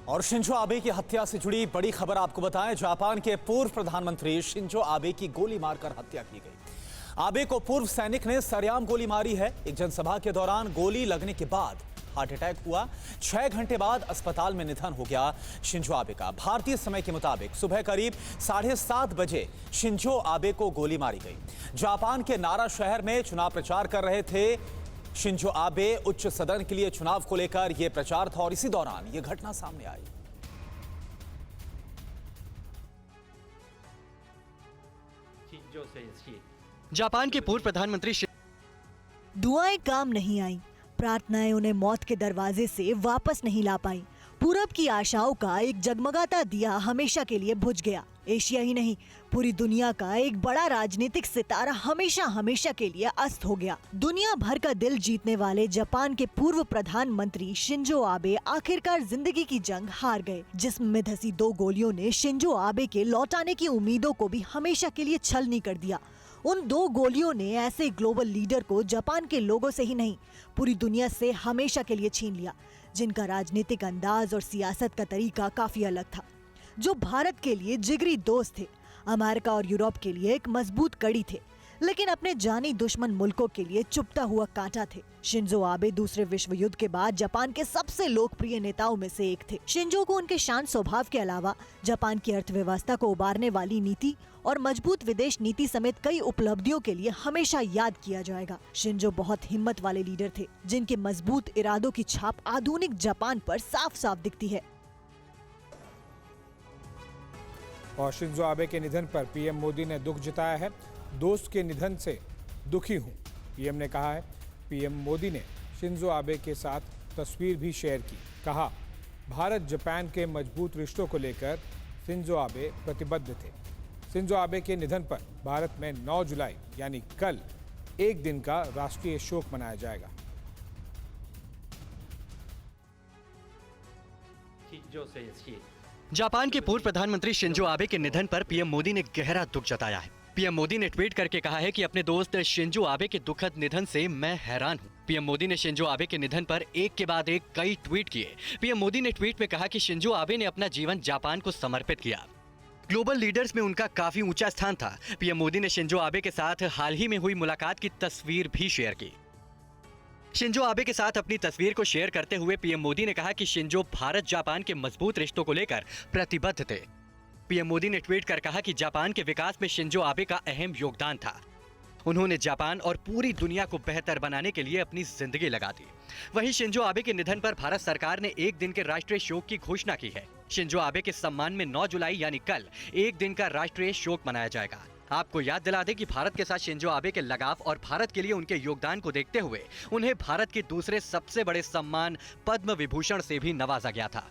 और Shinzo Abe की हत्या से जुड़ी बड़ी खबर आपको बताएं। जापान के पूर्व प्रधानमंत्री शिंजो आबे की गोली मारकर हत्या की गई। आबे को पूर्व सैनिक ने सरेआम गोली मारी है। एक जनसभा के दौरान गोली लगने के बाद हार्ट अटैक हुआ। 6 घंटे बाद अस्पताल में निधन हो गया शिंजो आबे का। भारतीय समय के मुताबिक सुबह करीब 7:30 बजे शिंजो आबे को गोली मारी गई। जापान के नारा शहर में चुनाव प्रचार कर रहे थे शिंजो आबे। उच्च सदन के लिए चुनाव को लेकर यह प्रचार था और इसी दौरान यह घटना सामने आई। जापान के पूर्व प्रधानमंत्री दुआएं काम नहीं आई, प्रार्थनाएं उन्हें मौत के दरवाजे से वापस नहीं ला पाई। पूरब की आशाओं का एक जगमगाता दिया हमेशा के लिए बुझ गया। एशिया ही नहीं, पूरी दुनिया का एक बड़ा राजनीतिक सितारा हमेशा हमेशा के लिए अस्त हो गया। दुनिया भर का दिल जीतने वाले जापान के पूर्व प्रधानमंत्री शिंजो आबे आखिरकार जिंदगी की जंग हार गए। जिस्म में धसी 2 गोलियों ने शिंजो आबे के लौटाने की उम्मीदों को भी हमेशा के लिए छलनी कर दिया। उन 2 गोलियों ने ऐसे ग्लोबल लीडर को जापान के लोगों से ही नहीं, पूरी दुनिया से हमेशा के लिए छीन लिया, जिनका राजनीतिक अंदाज और सियासत का तरीका काफी अलग था। जो भारत के लिए जिगरी दोस्त थे, अमेरिका और यूरोप के लिए एक मजबूत कड़ी थे, लेकिन अपने जानी दुश्मन मुल्कों के लिए चुभता हुआ कांटा थे। शिंजो आबे दूसरे विश्व युद्ध के बाद जापान के सबसे लोकप्रिय नेताओं में से एक थे। शिंजो को उनके शांत स्वभाव के अलावा जापान की अर्थव्यवस्था को उबारने वाली नीति और मजबूत विदेश नीति समेत कई उपलब्धियों के लिए हमेशा याद किया जाएगा। शिंजो बहुत हिम्मत वाले लीडर थे, जिनके मजबूत इरादों की छाप आधुनिक जापान पर साफ साफ दिखती है। और शिंजो आबे के निधन पर पीएम मोदी ने दुख जताया है। दोस्त के निधन से दुखी हूं, पीएम ने कहा है। पीएम मोदी ने शिंजो आबे के साथ तस्वीर भी शेयर की। कहा, भारत जापान के मजबूत रिश्तों को लेकर शिंजो आबे प्रतिबद्ध थे। शिंजो आबे के निधन पर भारत में 9 जुलाई यानी कल एक दिन का राष्ट्रीय शोक मनाया जाएगा। जापान के पूर्व प्रधानमंत्री शिंजो आबे के निधन पर पीएम मोदी ने गहरा दुख जताया है। पीएम मोदी ने ट्वीट करके कहा है कि अपने दोस्त शिंजो आबे के दुखद निधन से मैं हैरान हूं। पीएम मोदी ने शिंजो आबे के निधन पर एक के बाद एक कई ट्वीट किए। पीएम मोदी ने ट्वीट में कहा कि शिंजो आबे ने अपना जीवन जापान को समर्पित किया। ग्लोबल लीडर्स में उनका काफी ऊंचा स्थान था। पीएम मोदी ने शिंजो आबे के साथ हाल ही में हुई मुलाकात की तस्वीर भी शेयर की। शिंजो आबे के साथ अपनी तस्वीर को शेयर करते हुए पीएम मोदी ने कहा कि शिंजो भारत जापान के मजबूत रिश्तों को लेकर प्रतिबद्ध थे। पीएम मोदी ने ट्वीट कर कहा कि जापान के विकास में शिंजो आबे का अहम योगदान था। उन्होंने जापान और पूरी दुनिया को बेहतर बनाने के लिए अपनी जिंदगी लगा दी। वहीं शिंजो आबे के निधन पर भारत सरकार ने एक दिन के राष्ट्रीय शोक की घोषणा की है। शिंजो आबे के सम्मान में 9 जुलाई यानी कल एक दिन का राष्ट्रीय शोक मनाया जाएगा। आपको याद दिला दें कि भारत के साथ शिंजो आबे के लगाव और भारत के लिए उनके योगदान को देखते हुए उन्हें भारत के दूसरे सबसे बड़े सम्मान पद्म विभूषण से भी नवाजा गया था।